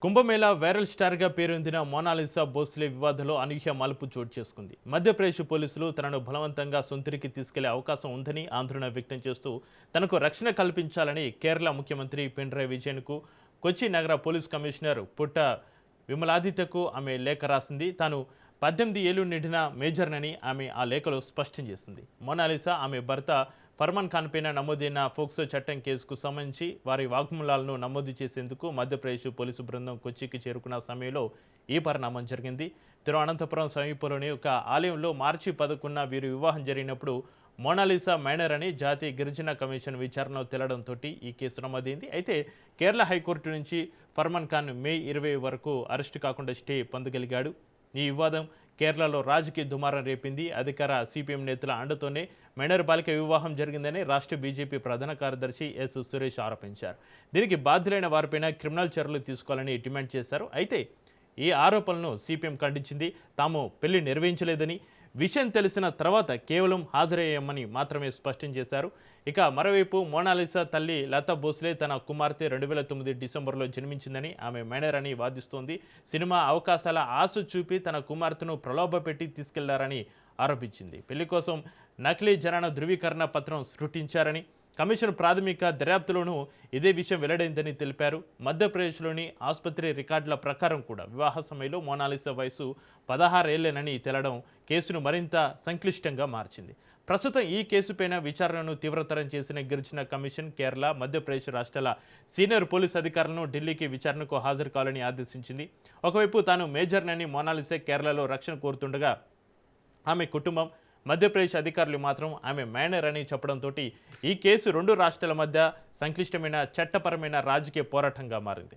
Kumbh Mela viral స్టార్గా పేరొందిన Mona Lisa Bhosle వివాదంలో అనూహ్య మలుపు చోటు చేసుకుంది. మధ్యప్రదేశ్ పోలీసులు తనను బలవంతంగా సొంతూరికి తీసుకెళ్లే అవకాశం ఉందని ఆందోళన వ్యక్తం చేస్తూ తనకు రక్షణ కల్పించాలని కేరళ ముఖ్యమంత్రి పినరయి విజయన్కు కొచ్చి నగర పోలీస్ కమిషనర్ పుట్ట విమలాదిత్యకు ఆమె లేఖ రాసింది. తాను 18 ఏళ్లు నిండిన మేజర్నని ఆమె ఆ లేఖలో స్పష్టం చేసింది. మోనాలిసా ఆమె భర్త ఫర్మాన్ ఖాన్ పైన నమోదైన ఫోక్సో చట్టం కేసుకు సంబంధించి వారి వాగ్మూలాలను నమోదు చేసేందుకు మధ్యప్రదేశ్ పోలీసు బృందం కొచ్చికి చేరుకున్న సమయంలో ఈ పరిణామం జరిగింది. తిరువనంతపురం సమీపంలోని ఒక ఆలయంలో మార్చి 11న వీరి వివాహం జరిగినప్పుడు మోనాలిసా మైనర్ అని జాతీయ గిరిజన కమిషన్ విచారణలో తేలడంతో ఈ కేసు నమోదైంది. అయితే కేరళ హైకోర్టు నుంచి ఫర్మాన్ ఖాన్ మే 20 వరకు అరెస్టు కాకుండా స్టే పొందగలిగాడు. ఈ వివాదం కేరళలో రాజకీయ దుమారం రేపింది. అధికార సిపిఎం నేతల అండతోనే మైనర్ బాలిక వివాహం జరిగిందని రాష్ట్ర బీజేపీ ప్రధాన కార్యదర్శి ఎస్ సురేష్ ఆరోపించారు. దీనికి బాధ్యులైన వారిపైన క్రిమినల్ చర్యలు తీసుకోవాలని డిమాండ్ చేశారు. అయితే ఈ ఆరోపణలను సిపిఎం ఖండించింది. తాము పెళ్లి నిర్వహించలేదని, విషయం తెలిసిన తర్వాత కేవలం హాజరయ్యామని మాత్రమే స్పష్టం చేశారు. ఇక మరోవైపు మోనాలిసా తల్లి లతా భోస్లే తన కుమార్తె 2009 డిసెంబర్లో జన్మించిందని, ఆమె మైనర్ అని వాదిస్తోంది. సినిమా అవకాశాల ఆశ చూపి తన కుమార్తెను ప్రలోభపెట్టి తీసుకెళ్లారని ఆరోపించింది. పెళ్లి కోసం నకిలీ జనన ధృవీకరణ పత్రం సృష్టించారని, కమిషన్ ప్రాథమిక దర్యాప్తులోనూ ఇదే విషయం వెల్లడైందని తెలిపారు. మధ్యప్రదేశ్లోని ఆసుపత్రి రికార్డుల ప్రకారం కూడా వివాహ సమయంలో మోనాలిసా వయసు 16 ఏళ్లేనని తేలడం కేసును మరింత సంక్లిష్టంగా మార్చింది. ప్రస్తుతం ఈ కేసుపైన విచారణను తీవ్రతరం చేసిన గిరిజన కమిషన్ కేరళ, మధ్యప్రదేశ్ రాష్ట్రాల సీనియర్ పోలీస్ అధికారులను ఢిల్లీకి విచారణకు హాజరు కావాలని ఆదేశించింది. ఒకవైపు తాను మేజర్నని మోనాలిసా కేరళలో రక్షణ కోరుతుండగా, ఆమె కుటుంబం, మధ్యప్రదేశ్ అధికారులు మాత్రం ఆమె మైనర్ అని చెప్పడంతో ఈ కేసు రెండు రాష్ట్రాల మధ్య సంక్లిష్టమైన చట్టపరమైన రాజకీయ పోరాటంగా మారింది.